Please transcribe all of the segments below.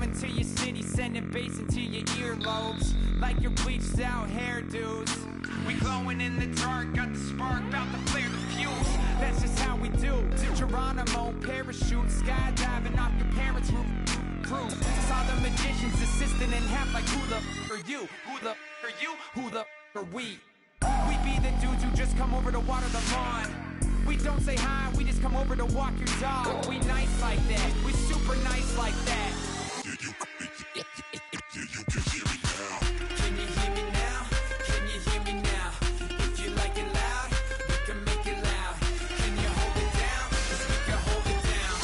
coming to your city, sending bass into your earlobes, like your bleached out hairdos. We glowing in the dark, got the spark, about to flare the fuse. That's just how we do. Geronimo, parachute, skydiving off your parents' roof. Saw the magician's assistant in half, like who the are you? Who the are you? Who the are we? We be the dudes who just come over to water the lawn. We don't say hi, we just come over to walk your dog. We nice like that, we super nice like that. Can you hear me now? Can you hear me now? If you like it loud, we can make it loud. Can you hold it down? 'Cause we can hold it down.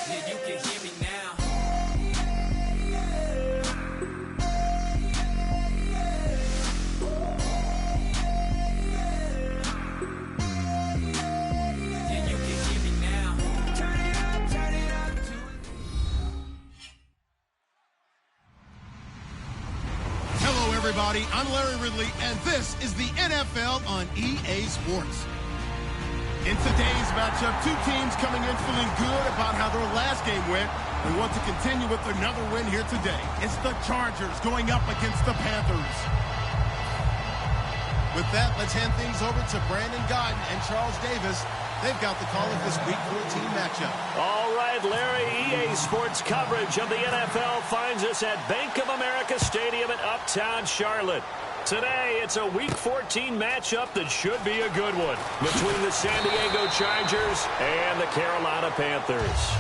Yeah, you can hear me now. Everybody, I'm Larry Ridley, and this is the NFL on EA Sports. In today's matchup, two teams coming in feeling good about how their last game went and want to continue with another win here today. It's the Chargers going up against the Panthers. With that, let's hand things over to Brandon Godden and Charles Davis. They've got the call of this Week 14 matchup. All right, Larry, EA Sports coverage of the NFL finds us at Bank of America Stadium in Uptown Charlotte. Today, it's a Week 14 matchup that should be a good one between the San Diego Chargers and the Carolina Panthers.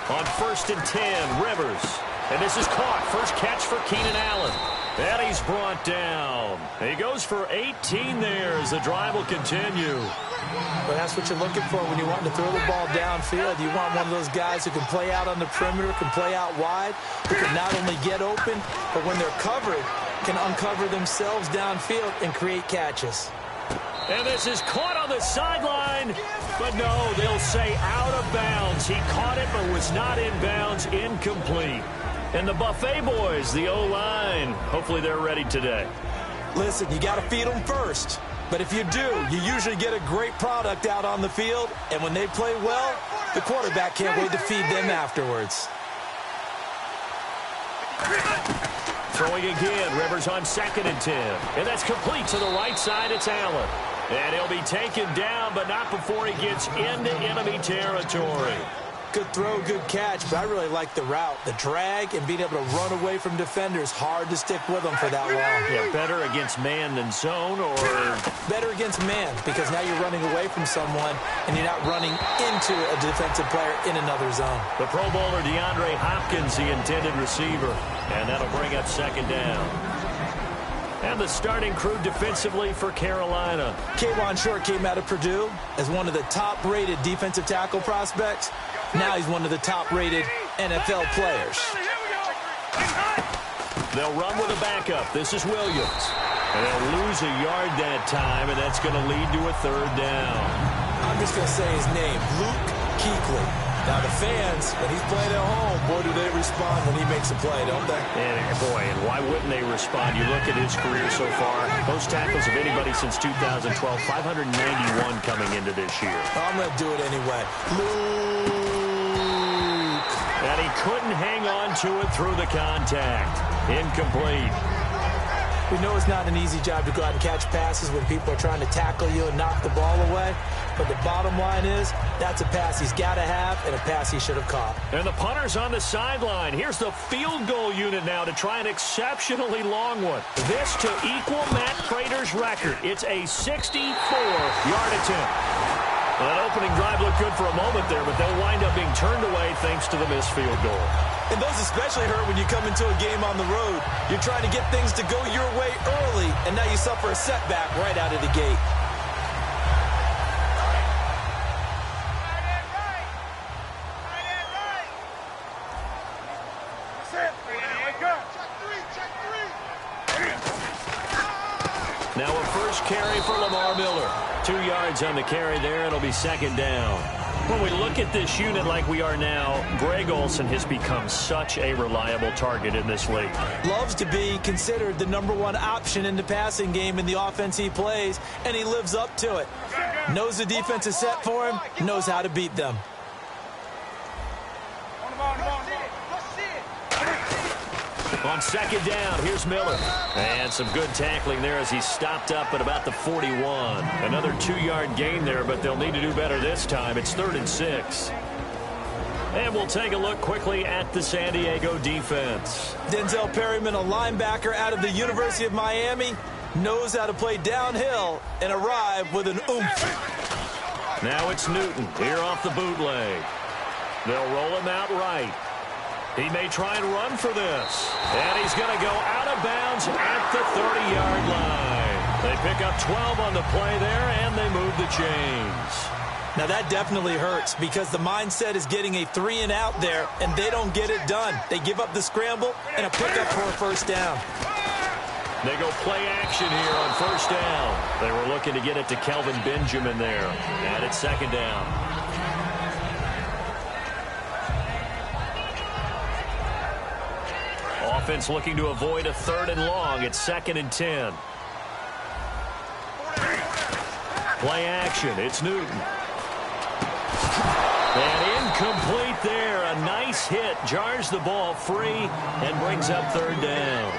On 1st and 10, Rivers. And this is caught. First catch for Keenan Allen. And he's brought down. He goes for 18 there as the drive will continue. Well, that's what you're looking for when you want to throw the ball downfield. You want one of those guys who can play out on the perimeter, can play out wide, who can not only get open, but when they're covered, can uncover themselves downfield and create catches. And this is caught on the sideline. But no, they'll say out of bounds. He caught it but was not in bounds. Incomplete. And the Buffet boys, the O-line, hopefully they're ready today. Listen, you got to feed them first. But if you do, you usually get a great product out on the field. And when they play well, the quarterback can't wait to feed them afterwards. Throwing again, Rivers on 2nd and 10. And that's complete to the right side. It's Allen. And he'll be taken down, but not before he gets into enemy territory. Good throw, good catch, but I really like the route. The drag and being able to run away from defenders, hard to stick with them for that long. Yeah, better against man than zone, or? Better against man, because now you're running away from someone, and you're not running into a defensive player in another zone. The Pro Bowler DeAndre Hopkins, the intended receiver, and that'll bring up 2nd down. And the starting crew defensively for Carolina. K'Wan Short came out of Purdue as one of the top-rated defensive tackle prospects. Now he's one of the top-rated NFL players. They'll run with a backup. This is Williams. And they'll lose a yard that time, and that's going to lead to a 3rd down. I'm just going to say his name, Luke Kuechly. Now, the fans, when he's playing at home, boy, do they respond when he makes a play, don't they? And why wouldn't they respond? You look at his career so far, most tackles of anybody since 2012, 591 coming into this year. I'm going to do it anyway. Luke. And he couldn't hang on to it through the contact. Incomplete. We know it's not an easy job to go out and catch passes when people are trying to tackle you and knock the ball away. But the bottom line is, that's a pass he's got to have and a pass he should have caught. And the punter's on the sideline. Here's the field goal unit now to try an exceptionally long one. This to equal Matt Prater's record. It's a 64-yard attempt. Well, that opening drive looked good for a moment there, but they'll wind up being turned away thanks to the missed field goal. And those especially hurt when you come into a game on the road. You're trying to get things to go your way early, and now you suffer a setback right out of the gate. Now a first carry for Lamar Miller. 2 yards on the carry there. It'll be second down. When we look at this unit like we are now, Greg Olsen has become such a reliable target in this league. Loves to be considered the #1 option in the passing game in the offense he plays, and he lives up to it. Knows the defense is set for him, knows how to beat them. On second down, here's Miller. And some good tackling there as he stopped up at about the 41. Another 2-yard gain there, but they'll need to do better this time. It's 3rd and 6. And we'll take a look quickly at the San Diego defense. Denzel Perryman, a linebacker out of the University of Miami, knows how to play downhill and arrive with an oomph. Now it's Newton here off the bootleg. They'll roll him out right. He may try and run for this. And he's going to go out of bounds at the 30-yard line. They pick up 12 on the play there, and they move the chains. Now that definitely hurts because the mindset is getting a 3-and-out there, and they don't get it done. They give up the scramble and a pickup for a first down. They go play action here on first down. They were looking to get it to Kelvin Benjamin there. And it's second down. Offense looking to avoid a 3rd and long. It's 2nd and 10. Play action. It's Newton. And incomplete there. A nice hit. Jars the ball free and brings up 3rd down.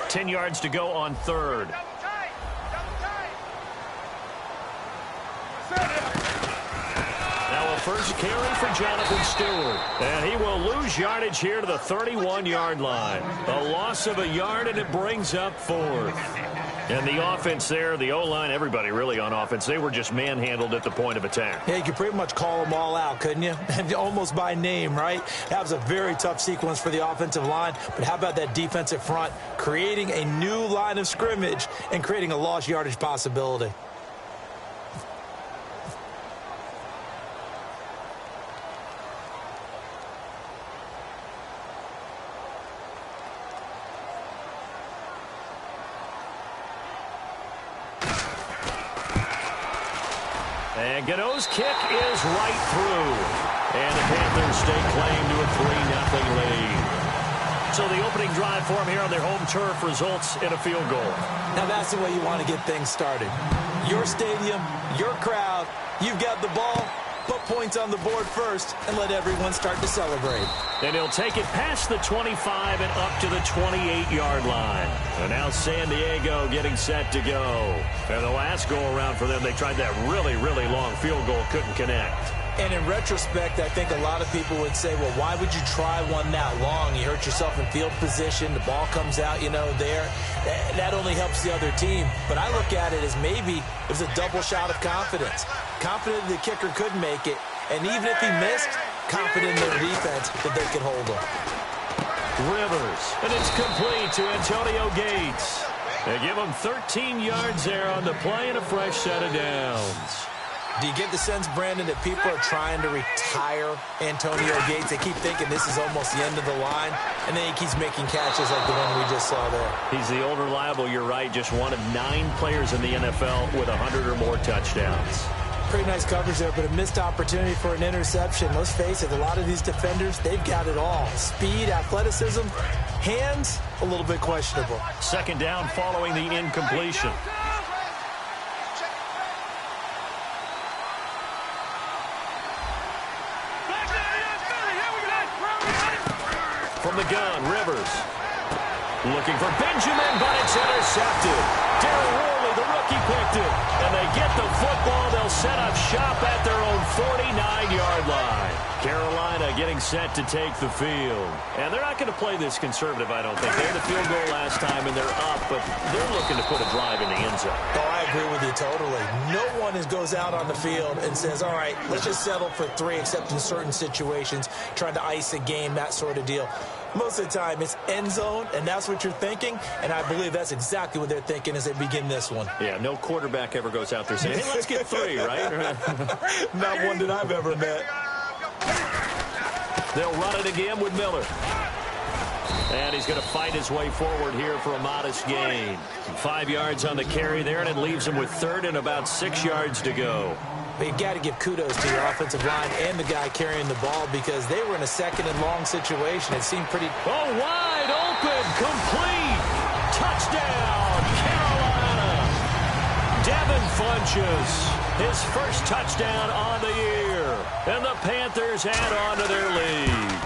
Ten yards to go on 3rd. Now a first carry for Jonathan Stewart. And he will lose yardage here to the 31-yard line. A loss of a yard, and it brings up 4th. And the offense there, the O-line, everybody really on offense, they were just manhandled at the point of attack. Yeah, you could pretty much call them all out, couldn't you? Almost by name, right? That was a very tough sequence for the offensive line. But how about that defensive front creating a new line of scrimmage and creating a lost yardage possibility? And Gano's kick is right through. And the Panthers stake claim to a 3-0 lead. So the opening drive for them here on their home turf results in a field goal. Now that's the way you want to get things started. Your stadium, your crowd, you've got the ball, put points on the board first, and let everyone start to celebrate. And he'll take it past the 25 and up to the 28-yard line. And now San Diego getting set to go. And the last go-around for them, they tried that really, really long field goal, couldn't connect. And in retrospect, I think a lot of people would say, well, why would you try one that long? You hurt yourself in field position. The ball comes out, there. That only helps the other team. But I look at it as maybe it was a double shot of confidence. Confident the kicker could make it. And even if he missed, confident in their defense that they could hold him. Rivers. And it's complete to Antonio Gates. They give him 13 yards there on the play and a fresh set of downs. Do you get the sense, Brandon, that people are trying to retire Antonio Gates? They keep thinking this is almost the end of the line, and then he keeps making catches like the one we just saw there. He's the old reliable, you're right, just one of 9 players in the NFL with 100 or more touchdowns. Pretty nice coverage there, but a missed opportunity for an interception. Let's face it, a lot of these defenders, they've got it all. Speed, athleticism, hands, a little bit questionable. Second down following the incompletion. From the gun, Rivers. Looking for Benjamin, but it's intercepted. Darryl Worley, the rookie, picked it. And they get the football. They'll set up shop at their own 49-yard line. Carolina getting set to take the field. And they're not going to play this conservative, I don't think. They had a field goal last time, and they're up, but they're looking to put a drive in the end zone. Oh, I agree with you totally. No one goes out on the field and says, all right, let's just settle for 3, except in certain situations, trying to ice a game, that sort of deal. Most of the time, it's end zone, and that's what you're thinking, and I believe that's exactly what they're thinking as they begin this one. Yeah, no quarterback ever goes out there saying, hey, let's get 3, right? Not one that I've ever met. They'll run it again with Miller. And he's going to fight his way forward here for a modest gain. 5 yards on the carry there, and it leaves him with 3rd and about 6 yards to go. But you got to give kudos to your offensive line and the guy carrying the ball because they were in a 2nd and long situation. It seemed pretty... Oh, wide open, complete. Touchdown, Carolina. Devin Funchess, his first touchdown on the year. And the Panthers add on to their lead.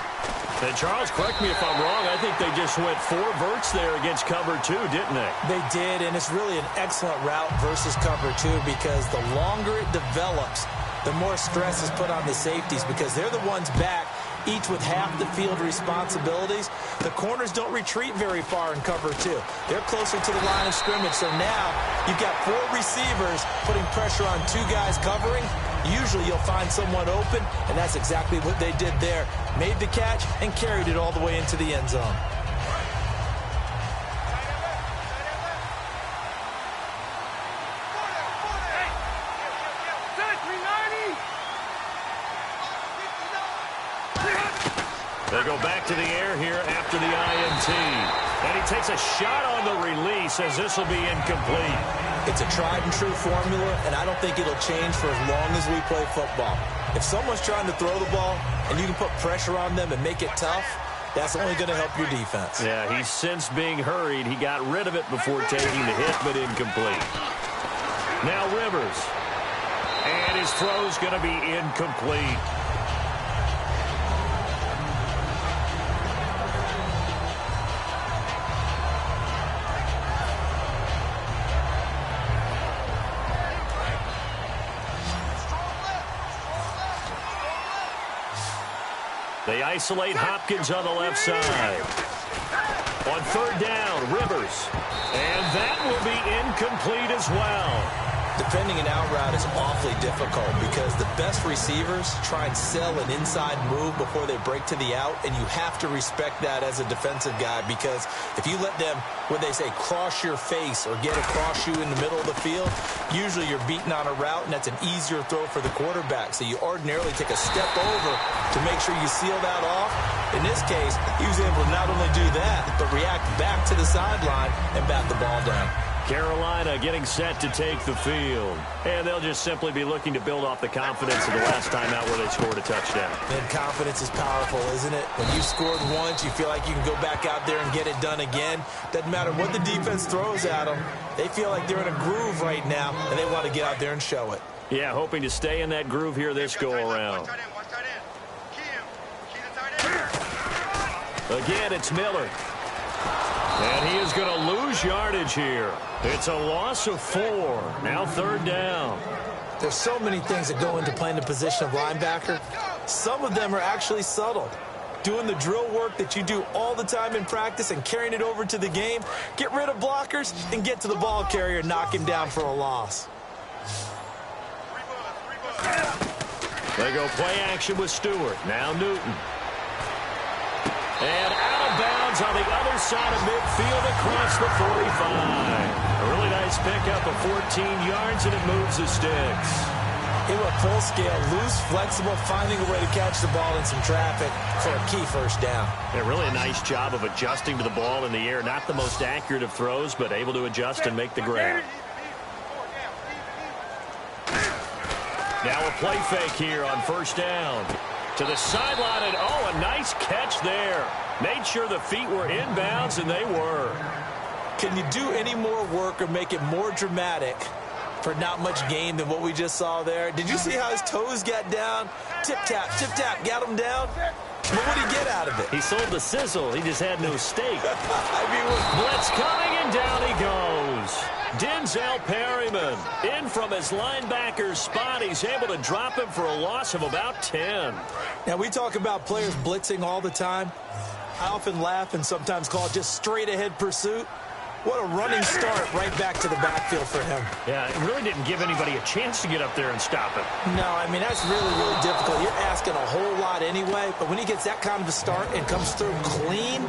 And Charles, correct me if I'm wrong, I think they just went 4 verts there against cover 2, didn't they? They did, and it's really an excellent route versus cover 2 because the longer it develops, the more stress is put on the safeties because they're the ones back, each with half the field responsibilities. The corners don't retreat very far in cover 2. They're closer to the line of scrimmage, so now you've got 4 receivers putting pressure on 2 guys covering. Usually you'll find someone open, and that's exactly what they did there. Made the catch and carried it all the way into the end zone. They go back to the air here after the INT. And he takes a shot on the release as this will be incomplete. It's a tried-and-true formula, and I don't think it'll change for as long as we play football. If someone's trying to throw the ball and you can put pressure on them and make it tough, that's only going to help your defense. Yeah, he's since being hurried. He got rid of it before taking the hit, but incomplete. Now Rivers. And his throw's going to be incomplete. They isolate Hopkins on the left side. On 3rd down, Rivers. And that will be incomplete as well. Defending an out route is awfully difficult because the best receivers try and sell an inside move before they break to the out, and you have to respect that as a defensive guy because if you let them, when they say cross your face or get across you in the middle of the field, usually you're beaten on a route, and that's an easier throw for the quarterback. So you ordinarily take a step over to make sure you seal that off. In this case, he was able to not only do that, but react back to the sideline and bat the ball down. Carolina getting set to take the field. And they'll just simply be looking to build off the confidence of the last time out where they scored a touchdown. And confidence is powerful, isn't it? When you scored once, you feel like you can go back out there and get it done again. Doesn't matter what the defense throws at them. They feel like they're in a groove right now, and they want to get out there and show it. Yeah, hoping to stay in that groove here this go-around. Again, it's Miller. And he is going to lose yardage here. It's a loss of 4. Now 3rd down. There's so many things that go into playing the position of linebacker. Some of them are actually subtle. Doing the drill work that you do all the time in practice and carrying it over to the game. Get rid of blockers and get to the ball carrier and knock him down for a loss. They go play action with Stewart. Now Newton. And out of bounds on the other side of midfield across the 45. A really nice pickup of 14 yards, and it moves the sticks. It went full scale, loose, flexible, finding a way to catch the ball in some traffic for a key 1st down. Yeah, really a nice job of adjusting to the ball in the air. Not the most accurate of throws, but able to adjust and make the grab. Now a play fake here on 1st down. To the sideline, and oh, a nice catch there. Made sure the feet were inbounds, and they were. Can you do any more work or make it more dramatic for not much gain than what we just saw there? Did you see how his toes got down? Tip-tap, got him down. But what did he get out out of it. He sold the sizzle. He just had no steak. Blitz coming, and down he goes. Denzel Perryman in from his linebacker's spot. He's able to drop him for a loss of about 10. Now, we talk about players blitzing all the time. I often laugh and sometimes call it just straight-ahead pursuit. What a running start right back to the backfield for him. Yeah, it really didn't give anybody a chance to get up there and stop him. No, I mean, that's really, really difficult. You're asking a whole lot anyway, but when he gets that kind of a start and comes through clean,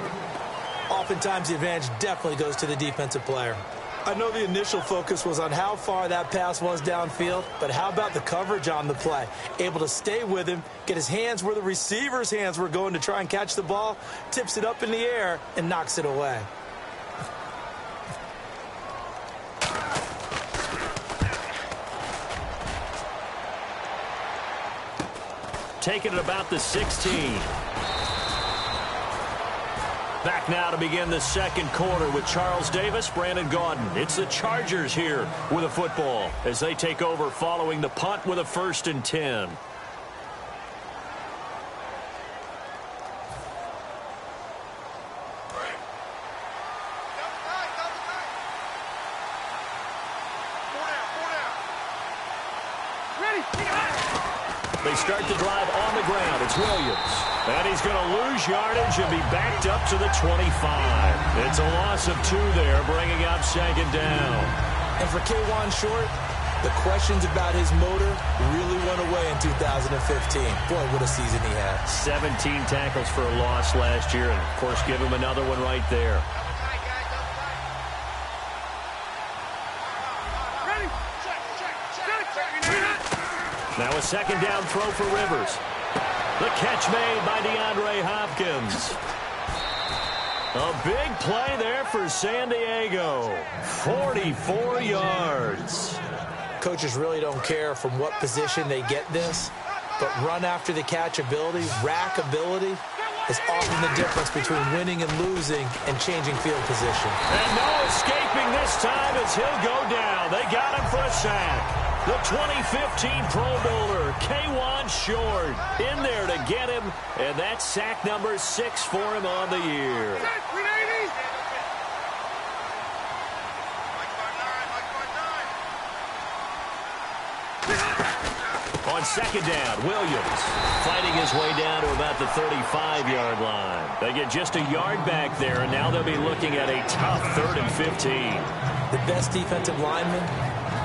oftentimes the advantage definitely goes to the defensive player. I know the initial focus was on how far that pass was downfield, but how about the coverage on the play? Able to stay with him, get his hands where the receiver's hands were going to try and catch the ball, tips it up in the air, and knocks it away. Taking it about the 16. Back now to begin the second quarter with Charles Davis, Brandon Gaudin. It's the Chargers here with a football as they take over following the punt with a 1st and 10. They start the drive on the ground. It's Williams. And he's going to lose yardage and be backed up to the 25. It's a loss of 2 there, bringing up 2nd down. And for K'Wan Short, the questions about his motor really went away in 2015. Boy, what a season he had. 17 tackles for a loss last year, and, of course, give him another one right there. Now a 2nd down throw for Rivers. The catch made by DeAndre Hopkins. A big play there for San Diego. 44 yards. Coaches really don't care from what position they get this, but run after the catch ability, rack ability, is often the difference between winning and losing and changing field position. And no escaping this time as he'll go down. They got him for a sack. The 2015 Pro Bowler, K'Wan Short, in there to get him, and that's sack number 6 for him on the year. On 2nd down, Williams fighting his way down to about the 35-yard line. They get just a yard back there, and now they'll be looking at a tough 3rd and 15. The best defensive linemen,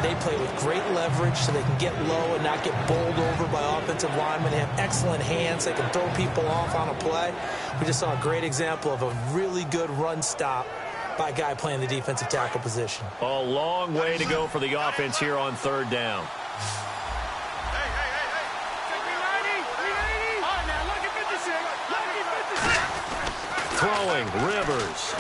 they play with great leverage so they can get low and not get bowled over by offensive linemen. They have excellent hands. They can throw people off on a play. We just saw a great example of a really good run stop by a guy playing the defensive tackle position. A long way to go for the offense here on 3rd down. Throwing, Rivers.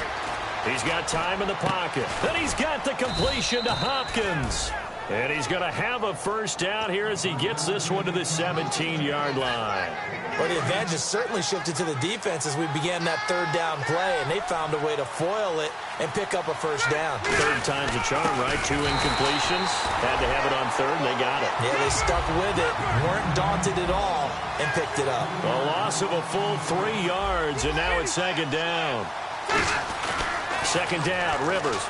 He's got time in the pocket. Then he's got the completion to Hopkins. And he's going to have a 1st down here as he gets this one to the 17-yard line. Well, the advantage has certainly shifted to the defense as we began that 3rd down play, and they found a way to foil it and pick up a 1st down. 3rd time's a charm, right? 2 incompletions. Had to have it on 3rd, and they got it. Yeah, they stuck with it, weren't daunted at all, and picked it up. A loss of a full 3 yards, and now it's 2nd down. 2nd down, Rivers.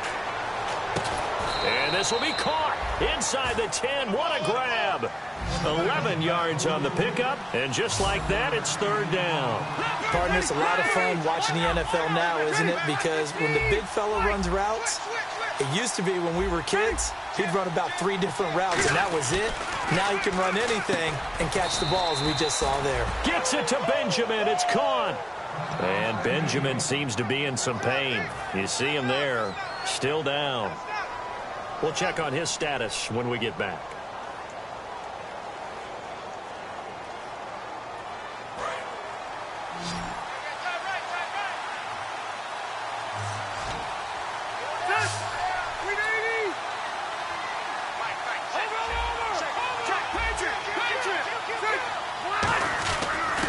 And this will be caught inside the 10. What a grab. 11 yards on the pickup, and just like that, it's 3rd down. Partner, it's a lot of fun watching the NFL now, isn't it? Because when the big fella runs routes, it used to be when we were kids, he'd run about 3 different routes, and that was it. Now he can run anything and catch the balls we just saw there. Gets it to Benjamin. It's caught. And Benjamin seems to be in some pain. You see him there, still down. We'll check on his status when we get back.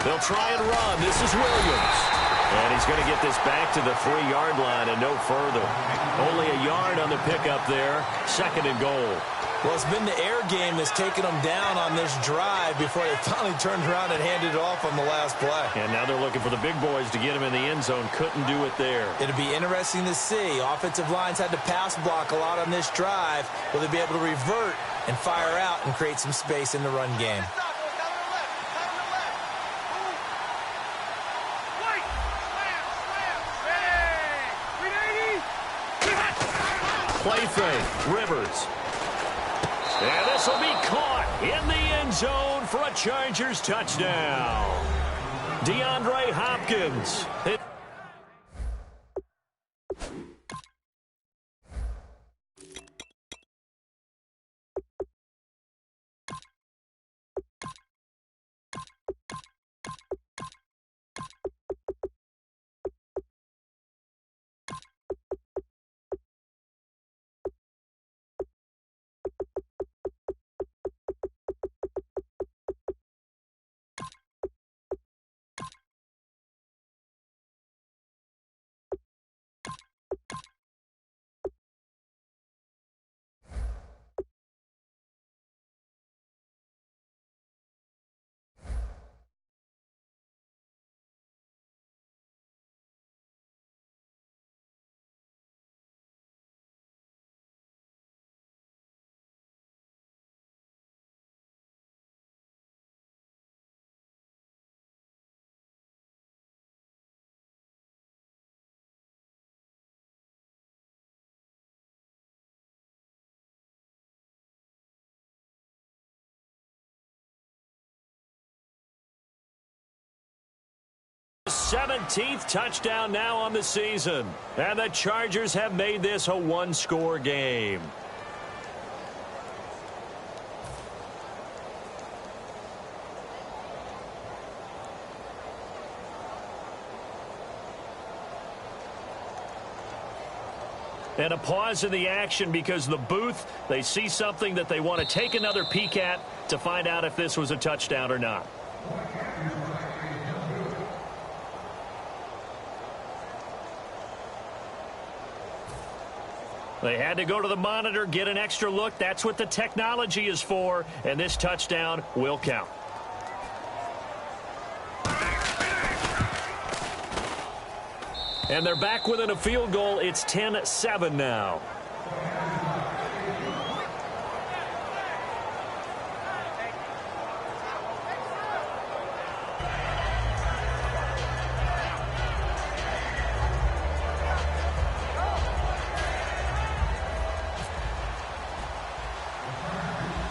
They'll try and run. This is Williams. And he's going to get this back to the 3-yard line and no further. Only a yard on the pickup there. 2nd and goal. Well, it's been the air game that's taken them down on this drive before they finally turned around and handed it off on the last play. And now they're looking for the big boys to get him in the end zone. Couldn't do it there. It'll be interesting to see. Offensive lines had to pass block a lot on this drive. Will they be able to revert and fire out and create some space in the run game? Play fake. Rivers. And this will be caught in the end zone for a Chargers touchdown. DeAndre Hopkins. The 17th touchdown now on the season. And the Chargers have made this a one-score game. And a pause in the action because the booth, they see something that they want to take another peek at to find out if this was a touchdown or not. They had to go to the monitor, get an extra look. That's what the technology is for, and this touchdown will count. And they're back within a field goal. It's 10-7 now.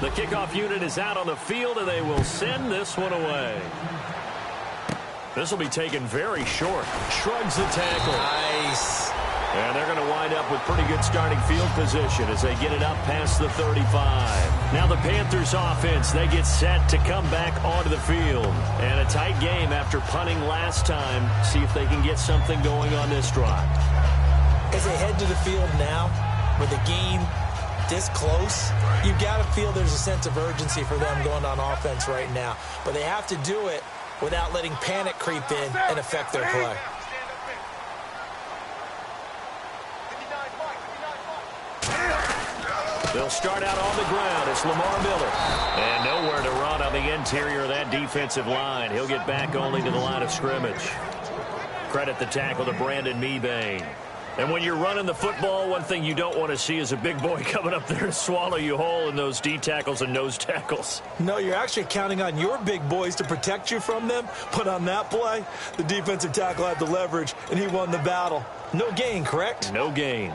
The kickoff unit is out on the field, and they will send this one away. This will be taken very short. Shrugs the tackle. Nice. And they're going to wind up with pretty good starting field position as they get it up past the 35. Now the Panthers offense, they get set to come back onto the field. And a tight game after punting last time. See if they can get something going on this drive. As they head to the field now, with the game this close, you've got to feel there's a sense of urgency for them going on offense right now. But they have to do it without letting panic creep in and affect their play. They'll start out on the ground. It's Lamar Miller. And nowhere to run on the interior of that defensive line. He'll get back only to the line of scrimmage. Credit the tackle to Brandon Mebane. And when you're running the football, one thing you don't want to see is a big boy coming up there to swallow you whole in those D tackles and nose tackles. No, you're actually counting on your big boys to protect you from them. But on that play, the defensive tackle had the leverage, and he won the battle. No gain, correct? No gain.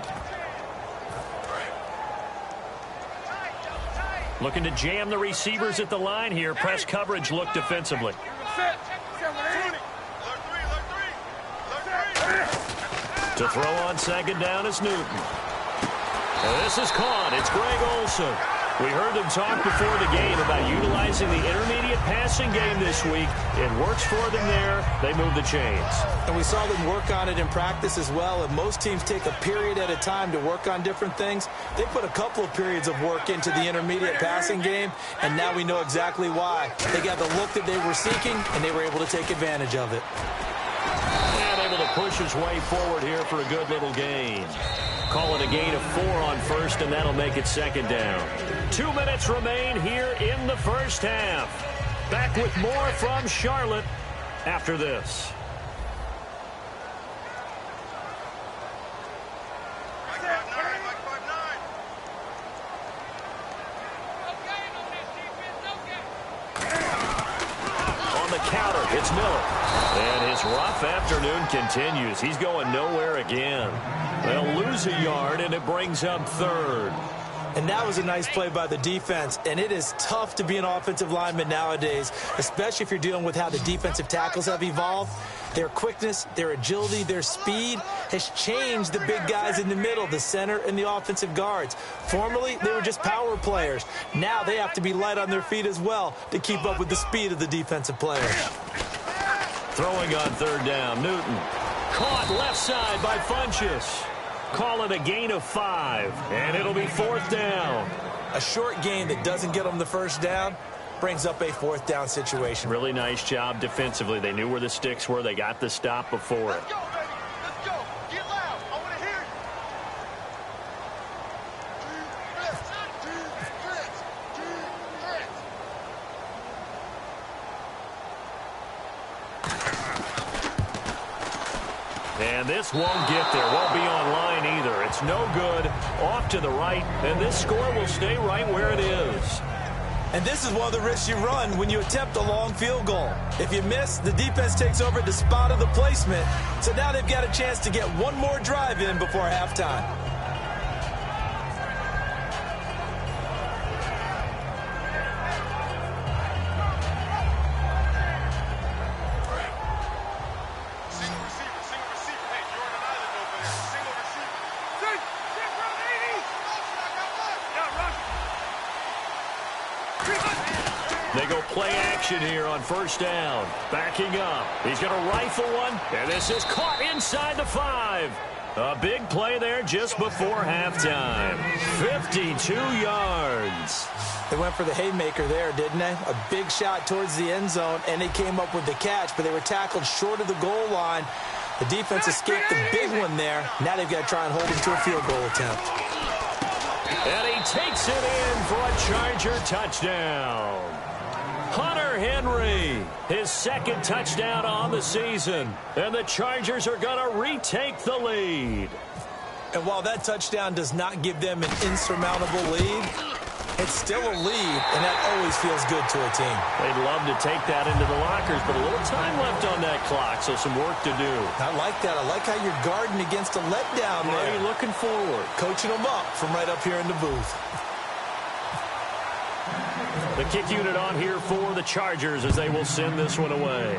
Looking to jam the receivers at the line here. Press coverage look defensively. To throw on second down is Newton. And this is caught. It's Greg Olsen. We heard them talk before the game about utilizing the intermediate passing game this week. It works for them there. They move the chains. And we saw them work on it in practice as well. And most teams take a period at a time to work on different things. They put a couple of periods of work into the intermediate passing game, and now we know exactly why. They got the look that they were seeking, and they were able to take advantage of it. And able to push his way forward here for a good little gain. Call it a gain of 4 on first, and that'll make it second down. 2 minutes remain here in the first half. Back with more from Charlotte after this. On the counter, it's Miller. And his rough afternoon continues. He's going nowhere again. They'll lose a yard, and it brings up third. And that was a nice play by the defense. And it is tough to be an offensive lineman nowadays, especially if you're dealing with how the defensive tackles have evolved. Their quickness, their agility, their speed has changed the big guys in the middle, the center, and the offensive guards. Formerly, they were just power players. Now they have to be light on their feet as well to keep up with the speed of the defensive players. Throwing on third down, Newton. Caught left side by Funchess. Call it a gain of 5, and it'll be fourth down. A short gain that doesn't get them the first down brings up a fourth down situation. Really nice job defensively. They knew where the sticks were. They got the stop before it. Let's go, baby. Let's go. Get loud. I want to hear it. And this won't get there. Won't be online either. It's no good. Off to the right. And this score will stay right where it is. And this is one of the risks you run when you attempt a long field goal. If you miss, the defense takes over at the spot of the placement. So now they've got a chance to get one more drive in before halftime. They go play action here on first down. Backing up. He's going to rifle one. And this is caught inside the 5. A big play there just before halftime. 52 yards. They went for the haymaker there, didn't they? A big shot towards the end zone, and they came up with the catch, but they were tackled short of the goal line. The defense escaped the big one there. Now they've got to try and hold him to a field goal attempt. And he takes it in for a Charger touchdown. Hunter Henry, his second touchdown on the season. And the Chargers are going to retake the lead. And while that touchdown does not give them an insurmountable lead, it's still a lead, and that always feels good to a team. They'd love to take that into the lockers, but a little time left on that clock, so some work to do. I like that. I like how you're guarding against a letdown there. Are you looking forward? Coaching them up from right up here in the booth. The kick unit on here for the Chargers as they will send this one away.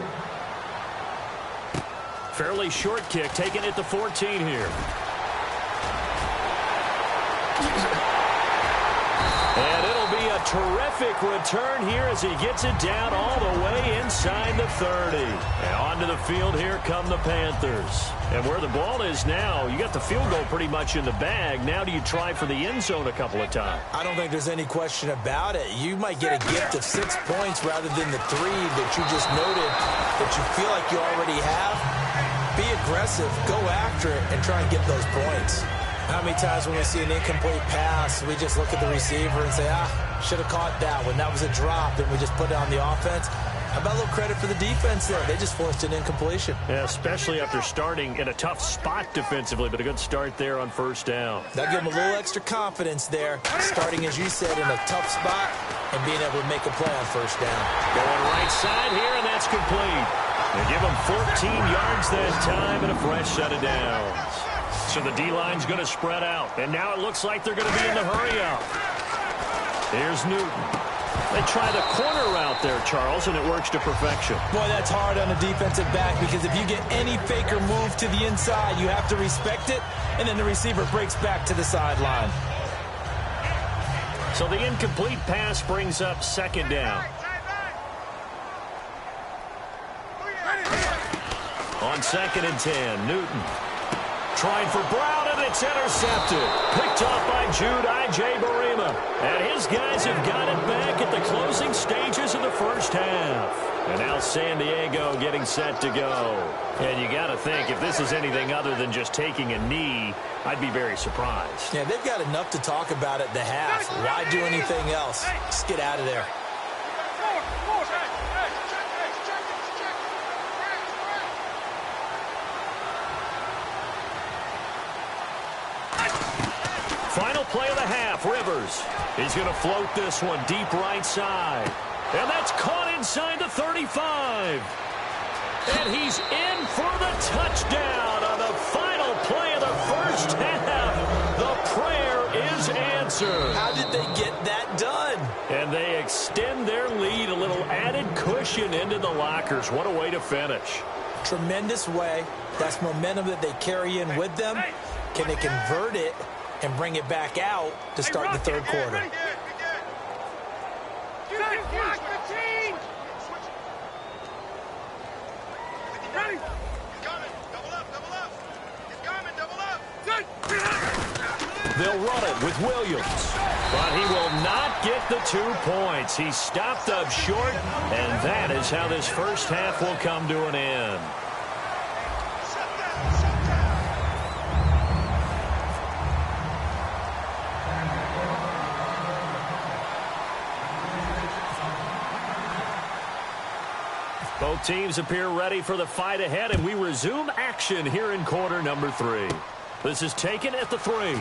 Fairly short kick, taking it to 14 here. And it'll be a terrific return here as he gets it down all the way inside the 30. And onto the field, here come the Panthers. And where the ball is now, you got the field goal pretty much in the bag. Now do you try for the end zone a couple of times? I don't think there's any question about it. You might get a gift of 6 points rather than the 3 that you just noted that you feel like you already have. Be aggressive, go after it, and try and get those points. How many times when we see an incomplete pass, we just look at the receiver and say, should have caught that one. That was a drop, and we just put it on the offense. How about a little credit for the defense there? They just forced an incompletion. Yeah, especially after starting in a tough spot defensively, but a good start there on first down. That gave them a little extra confidence there, starting, as you said, in a tough spot and being able to make a play on first down. Going right side here, and that's complete. They give them 14 yards that time and a fresh set of downs. So the D-line's going to spread out. And now it looks like they're going to be in the hurry-up. Here's Newton. They try the corner route there, Charles, and it works to perfection. Boy, that's hard on a defensive back because if you get any fake or move to the inside, you have to respect it, and then the receiver breaks back to the sideline. So the incomplete pass brings up second down. On 2nd and 10, Newton. Trying for Brown, and it's intercepted. Picked off by Jude Ijabari Alabama. And his guys have got it back at the closing stages of the first half. And now San Diego getting set to go. And you got to think, if this is anything other than just taking a knee, I'd be very surprised. Yeah, they've got enough to talk about at the half. Why do anything else? Just get out of there. Final play of the half, Rivers. He's going to float this one deep right side. And that's caught inside the 35. And he's in for the touchdown on the final play of the first half. The prayer is answered. How did they get that done? And they extend their lead, a little added cushion into the lockers. What a way to finish. Tremendous way. That's momentum that they carry in with them. Can they convert it and bring it back out to start the third quarter? They'll run it with Williams. But he will not get the 2 points. He stopped up short, and that is how this first half will come to an end. Both teams appear ready for the fight ahead, and we resume action here in quarter number 3. This is taken at the 3.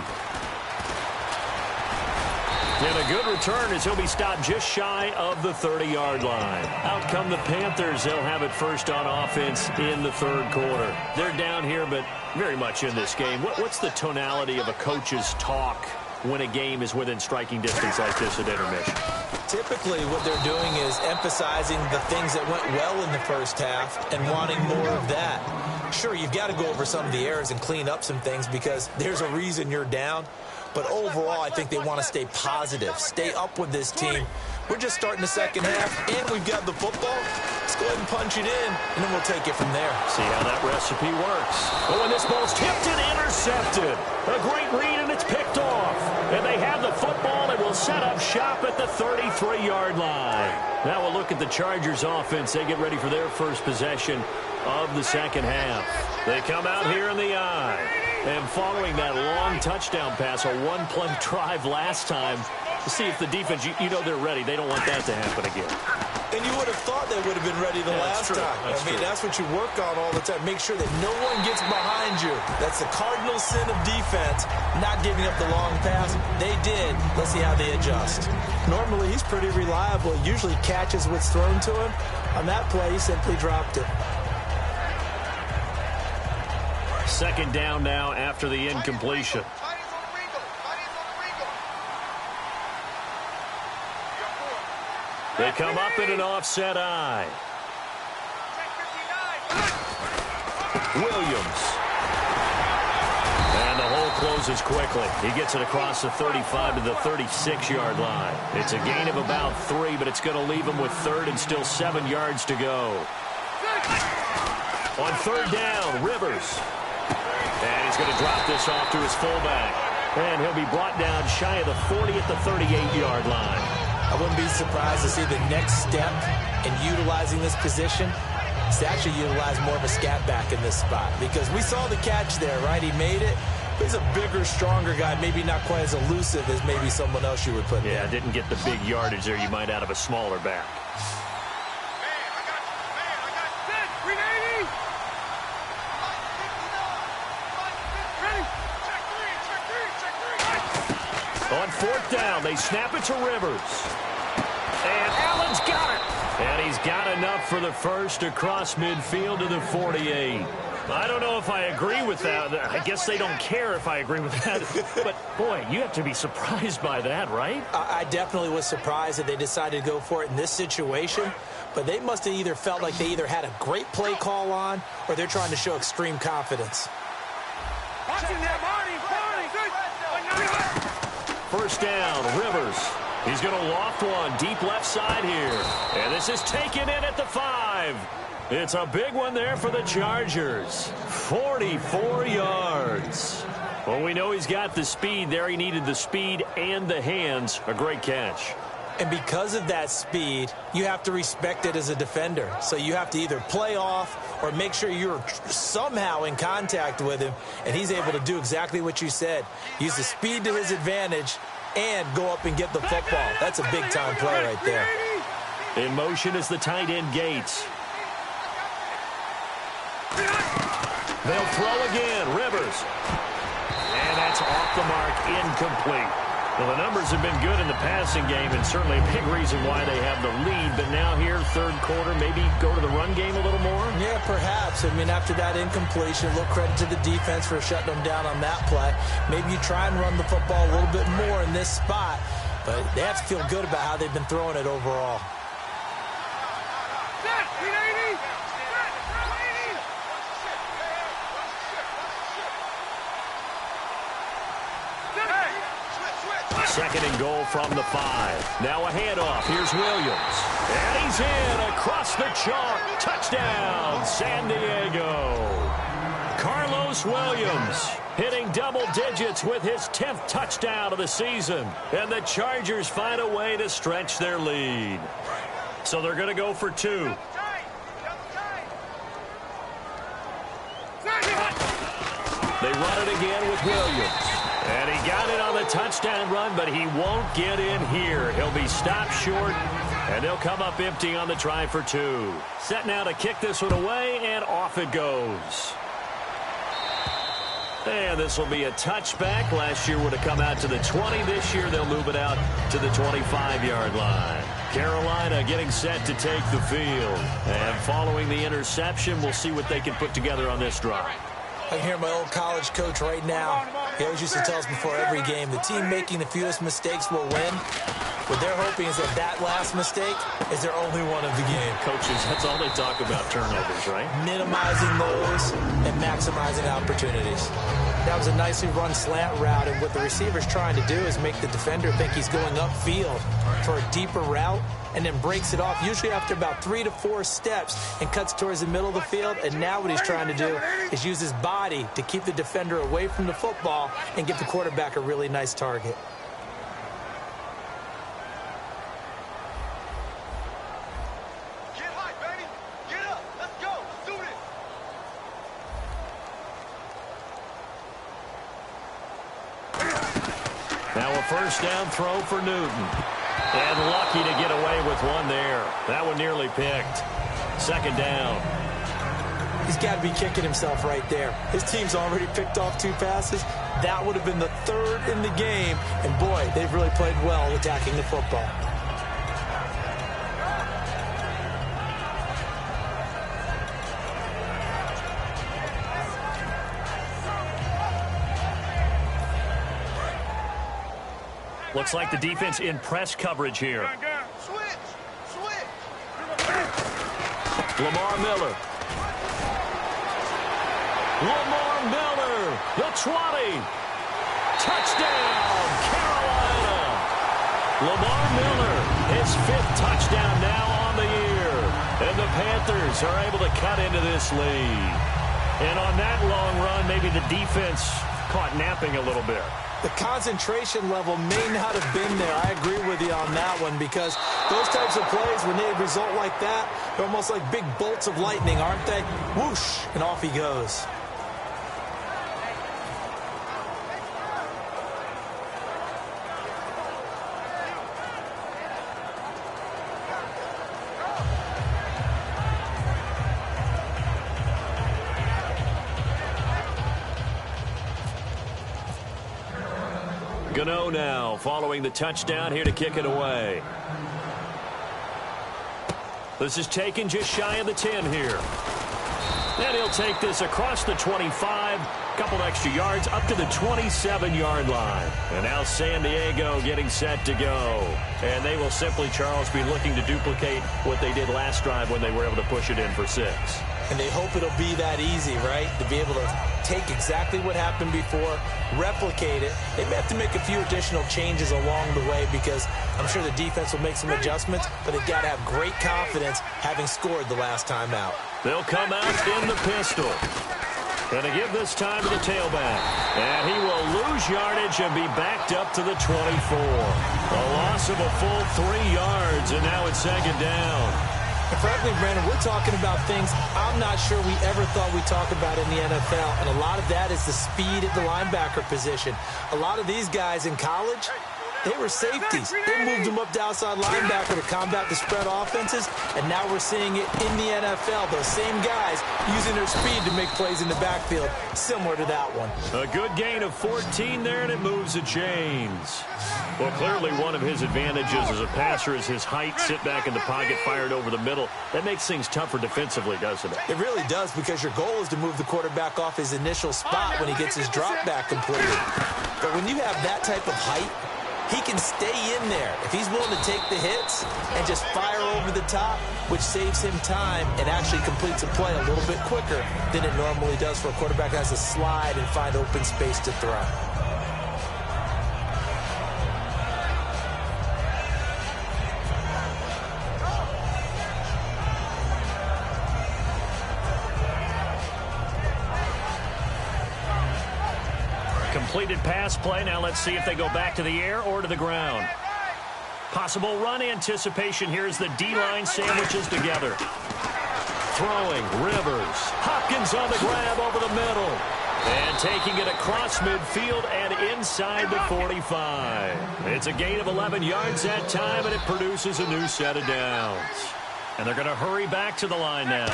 And a good return as he'll be stopped just shy of the 30-yard line. Out come the Panthers. They'll have it first on offense in the third quarter. They're down here, but very much in this game. What's the tonality of a coach's talk when a game is within striking distance like this at intermission? Typically, what they're doing is emphasizing the things that went well in the first half and wanting more of that. Sure, you've got to go over some of the errors and clean up some things because there's a reason you're down. But overall, I think they want to stay positive, stay up with this team. We're just starting the second half, and we've got the football. Let's go ahead and punch it in, and then we'll take it from there. See how that recipe works. Oh, and this ball's tipped and intercepted. A great read, and it's picked off. And they have the football and will set up shop at the 33-yard line. Now we'll look at the Chargers offense. They get ready for their first possession of the second half. They come out here in the eye. And following that long touchdown pass, a one-play drive last time, to see if the defense, you know they're ready. They don't want that to happen again. And you would have thought they would have been ready the last time. That's what you work on all the time. Make sure that no one gets behind you. That's the cardinal sin of defense, not giving up the long pass. They did. Let's see how they adjust. Normally, he's pretty reliable. He usually catches what's thrown to him. On that play, he simply dropped it. Second down now after the incompletion. They come up in an offset eye. Williams. And the hole closes quickly. He gets it across the 35 to the 36-yard line. It's a gain of about 3, but it's going to leave him with third and still 7 yards to go. On third down, Rivers. And he's going to drop this off to his fullback. And he'll be brought down shy of the 40 at the 38-yard line. I wouldn't be surprised to see the next step in utilizing this position is to actually utilize more of a scat back in this spot. Because we saw the catch there, right? He made it. He's a bigger, stronger guy, maybe not quite as elusive as maybe someone else you would put there. Yeah, didn't get the big yardage there you might out of a smaller back. On fourth down, they snap it to Rivers. And Allen's got it. And he's got enough for the first across midfield to the 48. I don't know if I agree with that. I guess they don't care if I agree with that. But, boy, you have to be surprised by that, right? I definitely was surprised that they decided to go for it in this situation. But they must have either felt like they either had a great play call on or they're trying to show extreme confidence. First down, Rivers. He's going to loft one deep left side here. And this is taken in at the 5. It's a big one there for the Chargers. 44 yards. Well, we know he's got the speed there. He needed the speed and the hands. A great catch. And because of that speed, you have to respect it as a defender. So you have to either play off or make sure you're somehow in contact with him. And he's able to do exactly what you said. Use the speed to his advantage and go up and get the football. That's a big-time play right there. In motion is the tight end Gates. They'll throw again. Rivers. And that's off the mark, incomplete. Well, the numbers have been good in the passing game, and certainly a big reason why they have the lead. But now here, third quarter, maybe go to the run game a little more? Yeah, perhaps. I mean, after that incompletion, a little credit to the defense for shutting them down on that play. Maybe you try and run the football a little bit more in this spot, but they have to feel good about how they've been throwing it overall. Second and goal from the 5. Now a handoff. Here's Williams. And he's in across the chalk. Touchdown, San Diego. Carlos Williams hitting double digits with his 10th touchdown of the season. And the Chargers find a way to stretch their lead. So they're going to go for 2. They run it again with Williams. And he got it on the touchdown run, but he won't get in here. He'll be stopped short, and they'll come up empty on the try for 2. Set now to kick this one away, and off it goes. And this will be a touchback. Last year would have come out to the 20. This year they'll move it out to the 25-yard line. Carolina getting set to take the field. And following the interception, we'll see what they can put together on this drive. I can hear my old college coach right now. He always used to tell us before every game, the team making the fewest mistakes will win. What they're hoping is that last mistake is their only one of the game. Coaches, that's all they talk about, turnovers, right? Minimizing those and maximizing opportunities. That was a nicely run slant route, and what the receiver's trying to do is make the defender think he's going upfield for a deeper route, and then breaks it off, usually after about 3 to 4 steps, and cuts towards the middle of the field. And now what he's trying to do is use his body to keep the defender away from the football and give the quarterback a really nice target. Get high, baby. Get up. Let's go. Let's do this. Now a first down throw for Newton. And lucky to get away with one there. That one nearly picked. Second down. He's got to be kicking himself right there. His team's already picked off 2 passes. That would have been the 3rd in the game. And, boy, they've really played well attacking the football. Looks like the defense in press coverage here. Switch. Lamar Miller. The 20. Touchdown, Carolina. Lamar Miller, his 5th touchdown now on the year. And the Panthers are able to cut into this lead. And on that long run, maybe the defense caught napping a little bit. The concentration level may not have been there. I agree with you on that one, because those types of plays, when they result like that, they're almost like big bolts of lightning, aren't they? Whoosh, and off he goes. Gano now following the touchdown here to kick it away. This is taken just shy of the 10 here. And he'll take this across the 25, couple extra yards up to the 27-yard line. And now San Diego getting set to go. And they will simply, Charles, be looking to duplicate what they did last drive when they were able to push it in for 6. And they hope it'll be that easy, right? To be able to take exactly what happened before, replicate it. They may have to make a few additional changes along the way, because I'm sure the defense will make some adjustments, but they've got to have great confidence having scored the last time out. They'll come out in the pistol. Going to give this time to the tailback. And he will lose yardage and be backed up to the 24. A loss of a full 3 yards, and now it's second down. And frankly, Brandon, we're talking about things I'm not sure we ever thought we'd talk about in the NFL. And a lot of that is the speed at the linebacker position. A lot of these guys in college, they were safeties. They moved them up to outside linebacker to combat the spread offenses, and now we're seeing it in the NFL. Those same guys using their speed to make plays in the backfield, similar to that one. A good gain of 14 there, and it moves the chains. Well, clearly one of his advantages as a passer is his height, sit back in the pocket, fired over the middle. That makes things tougher defensively, doesn't it? It really does, because your goal is to move the quarterback off his initial spot when he gets his drop back completed. But when you have that type of height, he can stay in there if he's willing to take the hits and just fire over the top, which saves him time and actually completes a play a little bit quicker than it normally does for a quarterback that has to slide and find open space to throw. Completed pass play. Now let's see if they go back to the air or to the ground. Possible run anticipation here as the D-line sandwiches together. Throwing, Rivers. Hopkins on the grab over the middle. And taking it across midfield and inside the 45. It's a gain of 11 yards that time, and it produces a new set of downs. And they're going to hurry back to the line now.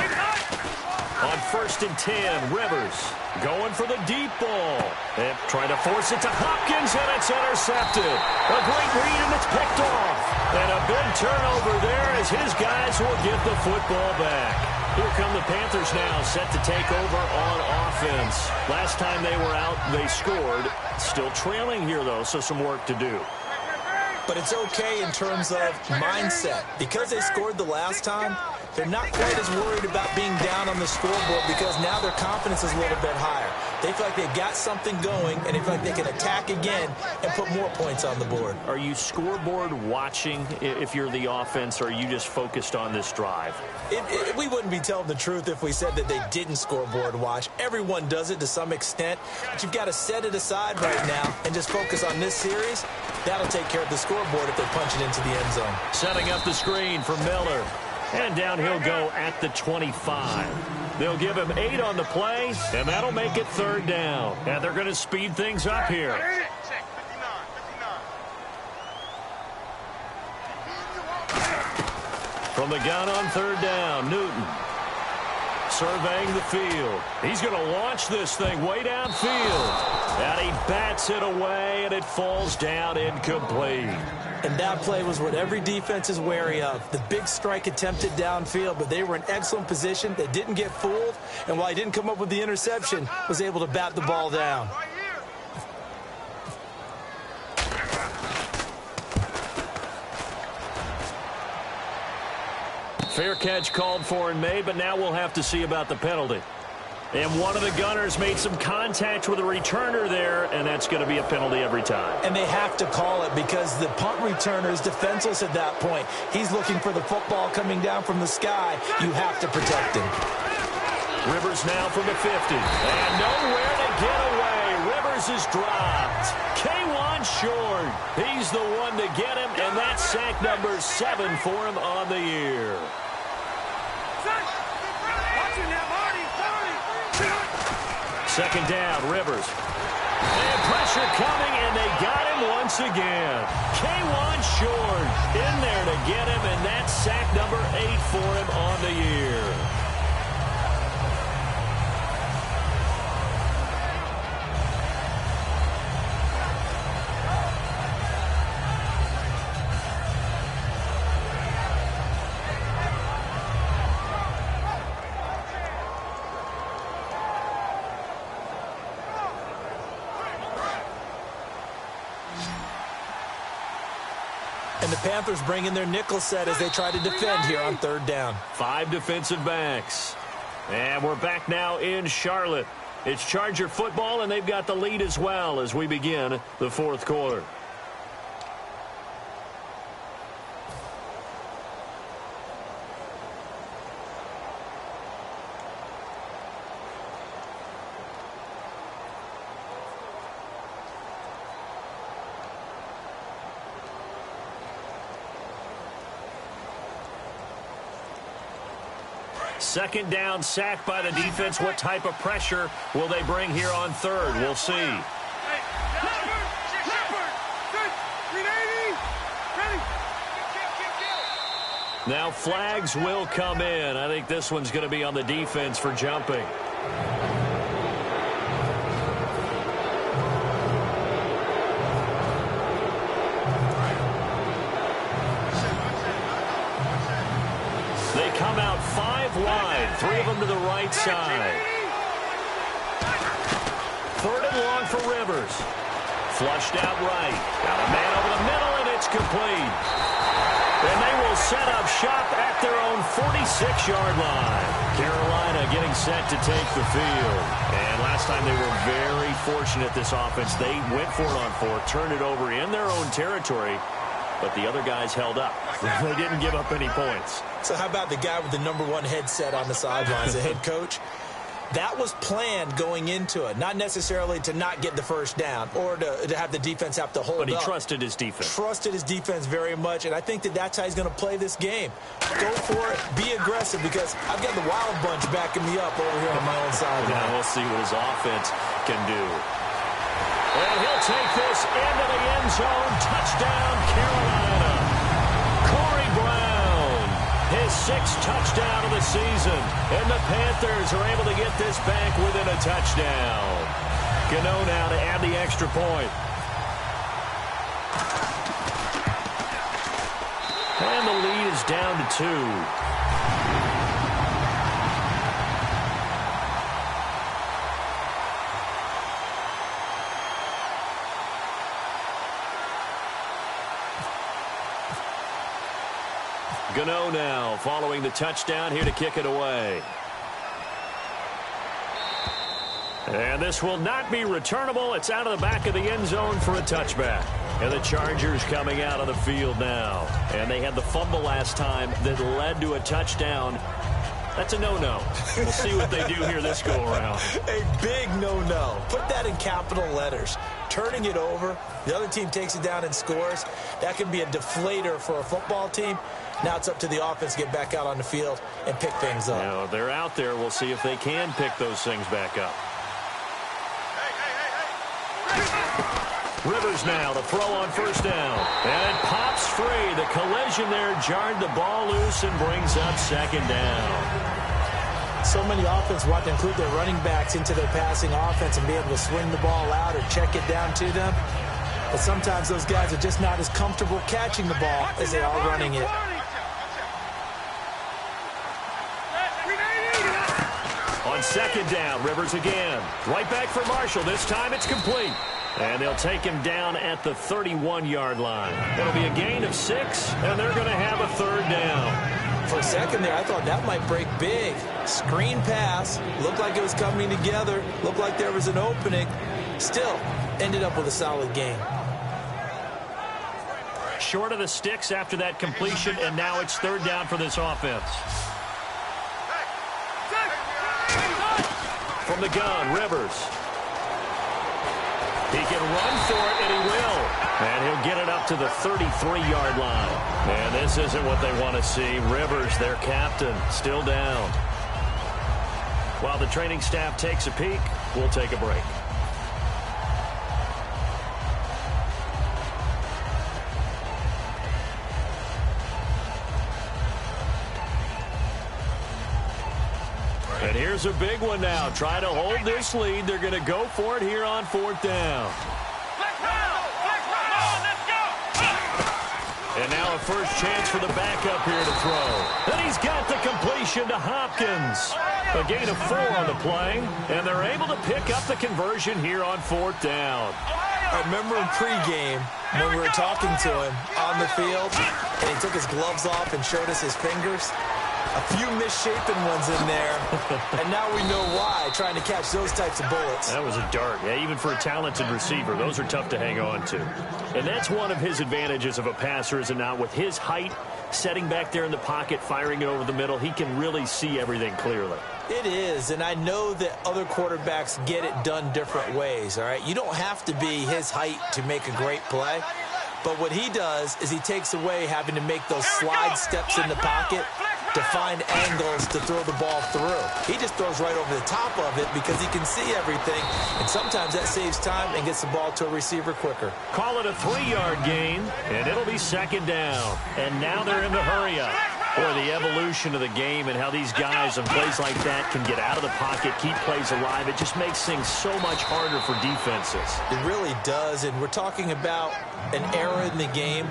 On 1st and 10, Rivers going for the deep ball. And trying to force it to Hopkins, and it's intercepted. A great read, and it's picked off. And a big turnover there as his guys will get the football back. Here come the Panthers now, set to take over on offense. Last time they were out, they scored. Still trailing here, though, so some work to do. But it's okay in terms of mindset. Because they scored the last time, they're not quite as worried about being down on the scoreboard, because now their confidence is a little bit higher. They feel like they've got something going, and they feel like they can attack again and put more points on the board. Are you scoreboard watching if you're the offense, or are you just focused on this drive? We wouldn't be telling the truth if we said that they didn't scoreboard watch. Everyone does it to some extent, but you've got to set it aside right now and just focus on this series. That'll take care of the scoreboard if they punch it into the end zone. Setting up the screen for Miller. And down he'll go at the 25. They'll give him 8 on the play, and that'll make it 3rd down. And they're going to speed things up here. From the gun on 3rd down, Newton surveying the field. He's going to launch this thing way downfield. And he bats it away, and it falls down incomplete. And that play was what every defense is wary of. The big strike attempted downfield, but they were in excellent position. They didn't get fooled, and while he didn't come up with the interception, was able to bat the ball down. Fair catch called for and made, but now we'll have to see about the penalty. And one of the gunners made some contact with a returner there, and that's going to be a penalty every time. And they have to call it because the punt returner is defenseless at that point. He's looking for the football coming down from the sky. You have to protect him. Rivers now from the 50. And nowhere to get away. Rivers is dropped. K1 short. He's the one to get him, and that's sack number 7 for him on the year. Second down, Rivers. And pressure coming, and they got him once again. K1 short in there to get him, and that's sack number 8 for him on the year. And the Panthers bring in their nickel set as they try to defend here on 3rd down. 5 defensive backs. And we're back now in Charlotte. It's Charger football, and they've got the lead as well as we begin the 4th quarter. Second down, sack by the defense. What type of pressure will they bring here on third? We'll see. Now flags will come in. I think this one's going to be on the defense for jumping. They come out 5 wide, 3 of them to the right side. Third and long for Rivers. Flushed out right. Got a man over the middle, and it's complete. And they will set up shop at their own 46-yard line. Carolina getting set to take the field. And last time they were very fortunate, this offense. They went for it on 4, turned it over in their own territory, but the other guys held up. They didn't give up any points. So how about the guy with the #1 headset on the sidelines, the head coach? That was planned going into it, not necessarily to not get the first down or to have the defense have to hold up. But he trusted his defense. Trusted his defense very much, and I think that's how he's going to play this game. Go for it. Be aggressive, because I've got the Wild Bunch backing me up over here on my own side. Now we'll see what his offense can do. And he'll take this into the end zone. Touchdown, Carolina. Corey Brown, his 6th touchdown of the season. And the Panthers are able to get this back within a touchdown. Gano now to add the extra point. And the lead is down to 2. Gano now following the touchdown here to kick it away. And this will not be returnable. It's out of the back of the end zone for a touchback. And the Chargers coming out of the field now. And they had the fumble last time that led to a touchdown. That's a no-no. We'll see what they do here this go-around. A big no-no. Put that in capital letters. Turning it over, the other team takes it down and scores. That can be a deflator for a football team. Now it's up to the offense to get back out on the field and pick things up. Now, they're out there. We'll see if they can pick those things back up. Rivers now to throw on first down. And it pops free. The collision there jarred the ball loose and brings up second down. So many offenses want to include their running backs into their passing offense and be able to swing the ball out or check it down to them. But sometimes those guys are just not as comfortable catching the ball as they are running it. On second down, Rivers again. Right back for Marshall. This time it's complete. And they'll take him down at the 31-yard line. It'll be a gain of 6, and they're going to have a third down. For a second there, I thought that might break big. Screen pass. Looked like it was coming together. Looked like there was an opening. Still, ended up with a solid game. Short of the sticks after that completion, and now it's third down for this offense. From the gun, Rivers. He can run for it, and he will. And he'll get it up to the 33-yard line. And this isn't what they want to see. Rivers, their captain, still down. While the training staff takes a peek, we'll take a break. And here's a big one now. Try to hold this lead. They're going to go for it here on fourth down. And now a first chance for the backup here to throw. And he's got the completion to Hopkins. A gain of 4 on the play. And they're able to pick up the conversion here on fourth down. I remember in pregame when we were talking to him on the field, and he took his gloves off and showed us his fingers. A few misshapen ones in there, and now we know why, trying to catch those types of bullets. That was a dart. Yeah, even for a talented receiver, those are tough to hang on to. And that's one of his advantages of a passer, is it not? With his height, setting back there in the pocket, firing it over the middle, he can really see everything clearly. It is, and I know that other quarterbacks get it done different ways, all right? You don't have to be his height to make a great play, but what he does is he takes away having to make those slide steps in the pocket to find angles to throw the ball through. He just throws right over the top of it because he can see everything, and sometimes that saves time and gets the ball to a receiver quicker. Call it a 3-yard gain, and it'll be second down. And now they're in the hurry-up. Boy, the evolution of the game and how these guys on plays like that can get out of the pocket, keep plays alive, it just makes things so much harder for defenses. It really does, and we're talking about an era in the game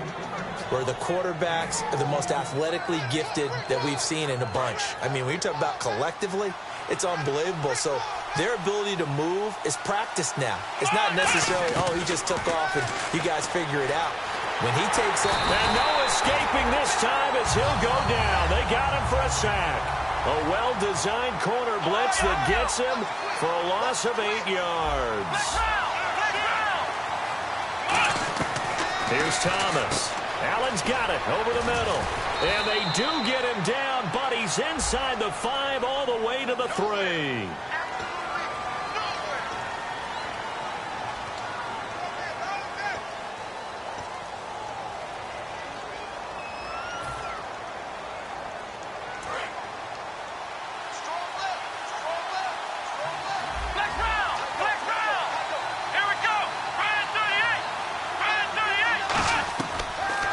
where the quarterbacks are the most athletically gifted that we've seen in a bunch. I mean, when you talk about collectively, it's unbelievable. So their ability to move is practiced now. It's not necessarily, oh, he just took off and you guys figure it out. When he takes up... And no escaping this time as he'll go down. They got him for a sack. A well-designed corner blitz that gets him for a loss of 8 yards. Here's Thomas. Allen's got it over the middle. And they do get him down, but he's inside the 5 all the way to the 3.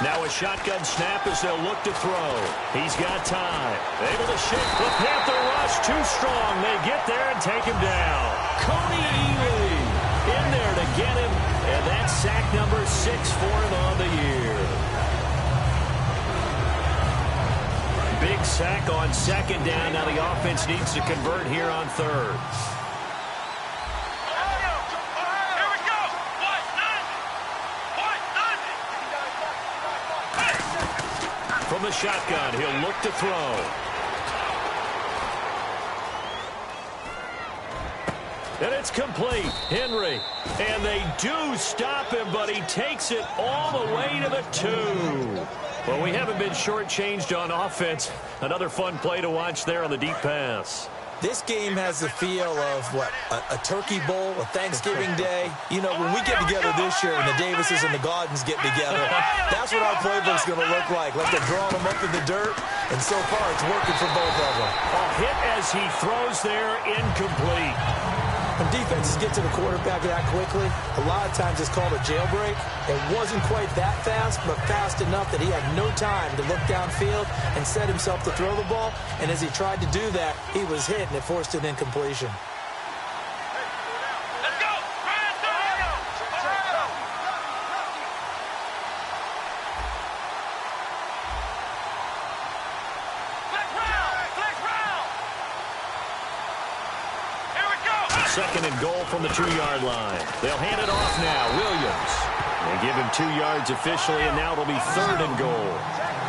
Now a shotgun snap as they'll look to throw. He's got time. Able to shake the Panther rush. Too strong. They get there and take him down. Cody Ely in there to get him. And that's sack number 6 for him on the year. Big sack on second down. Now the offense needs to convert here on third. From the shotgun, he'll look to throw. And it's complete. Henry. And they do stop him, but he takes it all the way to the 2. Well, we haven't been shortchanged on offense. Another fun play to watch there on the deep pass. This game has the feel of, what, a turkey bowl, a Thanksgiving day. You know, when we get together this year and the Davises and the Gaudens get together, that's what our playbook's going to look like they're drawing them up in the dirt, and so far it's working for both of them. A hit as he throws there, incomplete. When defenses get to the quarterback that quickly, a lot of times it's called a jailbreak. It wasn't quite that fast, but fast enough that he had no time to look downfield and set himself to throw the ball. And as he tried to do that, he was hit, and it forced an incompletion. Second and goal from the 2-yard line. They'll hand it off now. Williams. They give him 2 yards officially, and now it'll be third and goal.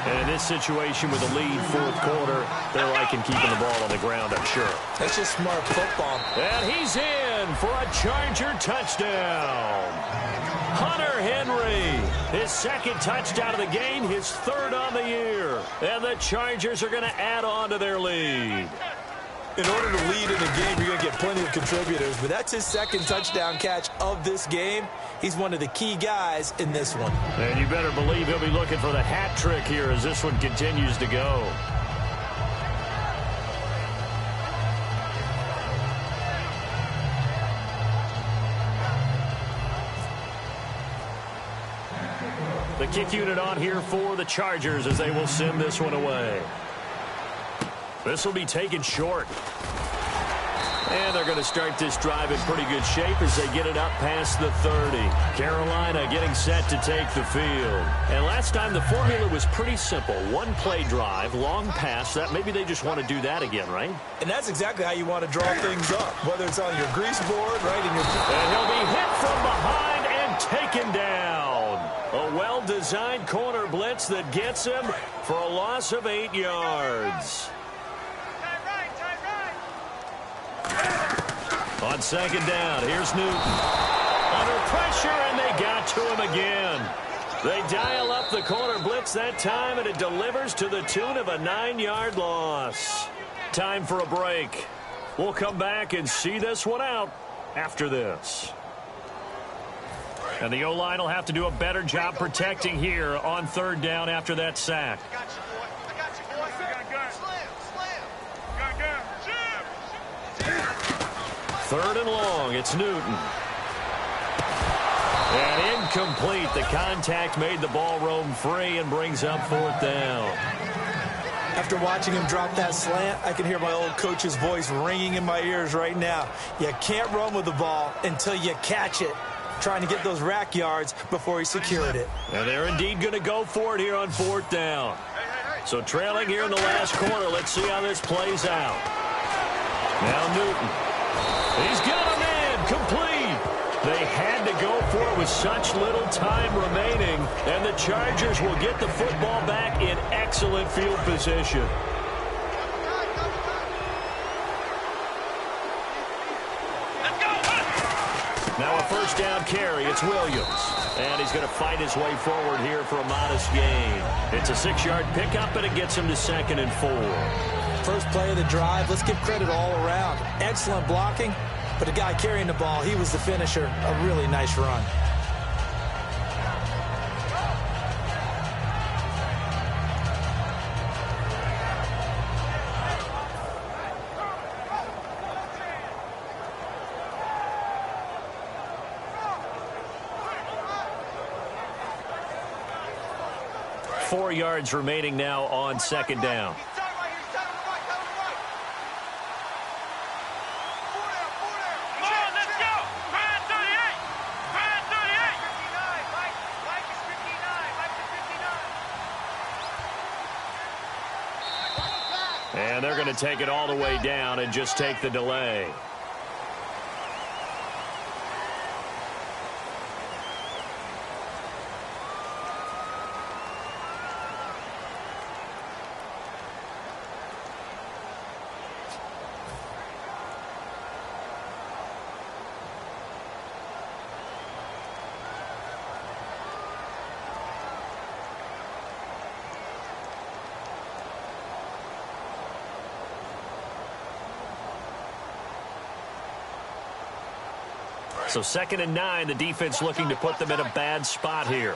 And in this situation with a lead fourth quarter, they're liking keeping the ball on the ground, I'm sure. That's just smart football. And he's in for a Charger touchdown. Hunter Henry, his second touchdown of the game, his third on the year. And the Chargers are going to add on to their lead. In order to lead in a game, you're going to get plenty of contributors, but that's his second touchdown catch of this game. He's one of the key guys in this one. And you better believe he'll be looking for the hat trick here as this one continues to go. The kick unit on here for the Chargers as they will send this one away. This will be taken short. And they're going to start this drive in pretty good shape as they get it up past the 30. Carolina getting set to take the field. And last time the formula was pretty simple. One play drive, long pass. That maybe they just want to do that again, right? And that's exactly how you want to draw things up, whether it's on your grease board, right? In your... And he'll be hit from behind and taken down. A well-designed corner blitz that gets him for a loss of 8 yards. On second down, here's Newton. Under pressure, and they got to him again. They dial up the corner blitz that time, and it delivers to the tune of a 9-yard loss. Time for a break. We'll come back and see this one out after this. And the O-line will have to do a better job protecting here on third down after that sack. I got you, boy. I got you, boy. Third and long. It's Newton. And incomplete. The contact made the ball roam free and brings up fourth down. After watching him drop that slant, I can hear my old coach's voice ringing in my ears right now. You can't run with the ball until you catch it. Trying to get those rack yards before he secured it. And they're indeed going to go for it here on fourth down. So trailing here in the last quarter. Let's see how this plays out. Now Newton. He's got a man. Complete. They had to go for it with such little time remaining, and the Chargers will get the football back in excellent field position. Now a first down carry. It's Williams. And he's going to fight his way forward here for a modest gain. It's a 6-yard pickup, and it gets him to 2nd and 4. First play of the drive. Let's give credit all around. Excellent blocking. But the guy carrying the ball, he was the finisher. A really nice run. Four yards remaining now on second down. And they're going to take it all the way down and just take the delay. So 2nd and 9, the defense looking to put them in a bad spot here.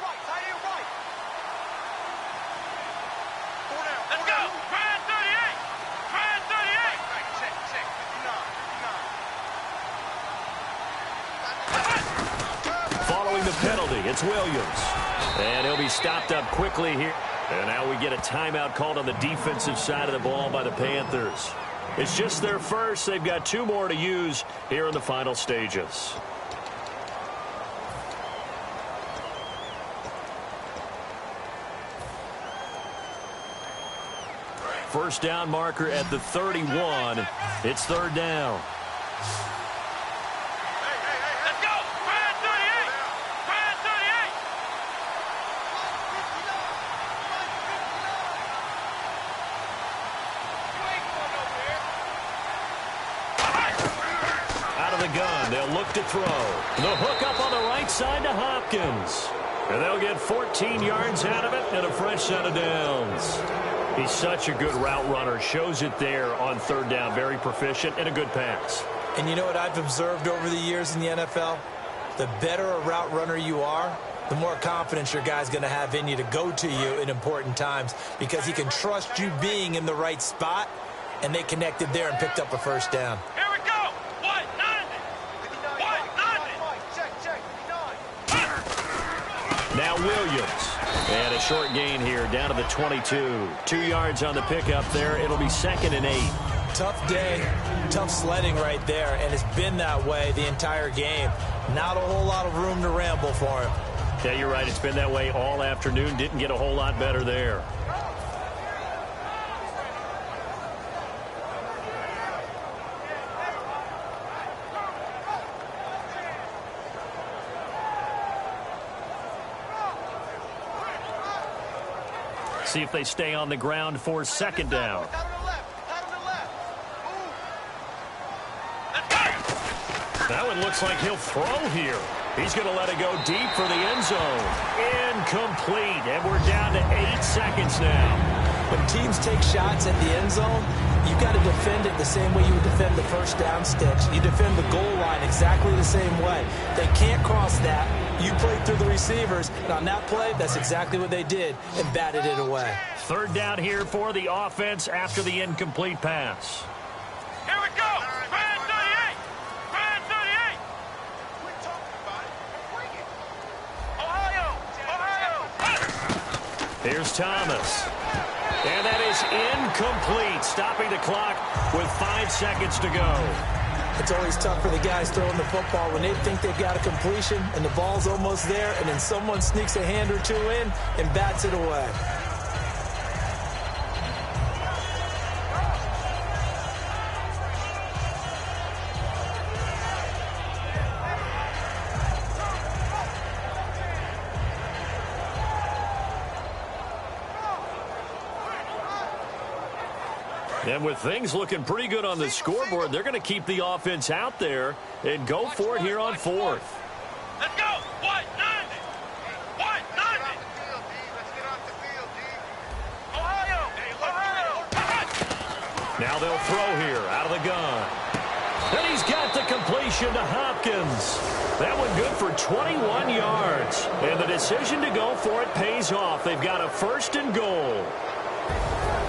Following the penalty, it's Williams. And he'll be stopped up quickly here. And now we get a timeout called on the defensive side of the ball by the Panthers. It's just their first. They've got 2 more to use here in the final stages. First down marker at the 31. It's third down. Let's go! 38! 38! Out of the gun, they'll look to throw. The hook up on the right side to Hopkins. And they'll get 14 yards out of it and a fresh set of downs. He's such a good route runner. Shows it there on third down. Very proficient and a good pass. And you know what I've observed over the years in the NFL? The better a route runner you are, the more confidence your guy's going to have in you to go to you in important times because he can trust you being in the right spot, and they connected there and picked up a first down. Here we go! What? Nothing! Check. Now Williams. And a short gain here down to the 22. 2 yards on the pickup there. It'll be 2nd and 8. Tough day, tough sledding right there, and it's been that way the entire game. Not a whole lot of room to ramble for him. Yeah, you're right. It's been that way all afternoon. Didn't get a whole lot better there. See if they stay on the ground for second down. That one looks like he'll throw here. He's going to let it go deep for the end zone. Incomplete. And we're down to 8 seconds now. When teams take shots at the end zone, you've got to defend it the same way you would defend the first down sticks. You defend the goal line exactly the same way. They can't cross that. You played through the receivers, and on that play, that's exactly what they did and batted it away. Third down here for the offense after the incomplete pass. Here we go! 38! Here's Thomas. And that is incomplete, stopping the clock with 5 seconds to go. It's always tough for the guys throwing the football when they think they've got a completion and the ball's almost there, and then someone sneaks a hand or two in and bats it away. And with things looking pretty good on the scoreboard, they're going to keep the offense out there and go for it here on fourth. Let's go! White 90! White 90! Let's get off the field, D. Ohio! Ohio! Now they'll throw here out of the gun. And he's got the completion to Hopkins. That one good for 21 yards. And the decision to go for it pays off. They've got a 1st and goal.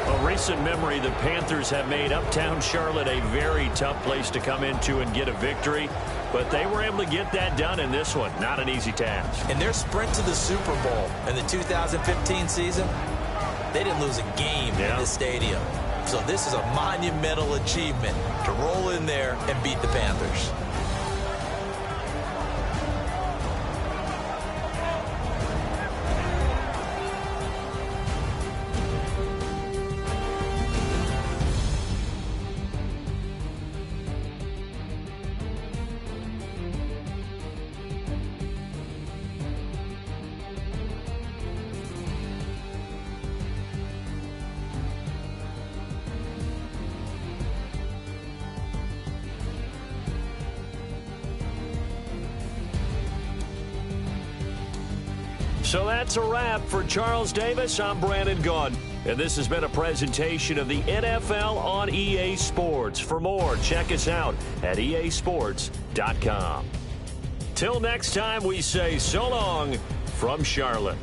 A recent memory, the Panthers have made uptown Charlotte a very tough place to come into and get a victory. But they were able to get that done in this one. Not an easy task. In their sprint to the Super Bowl in the 2015 season, they didn't lose a game in the stadium. So this is a monumental achievement to roll in there and beat the Panthers. So that's a wrap for Charles Davis. I'm Brandon Gaudin, and this has been a presentation of the NFL on EA Sports. For more, check us out at easports.com. Till next time, we say so long from Charlotte.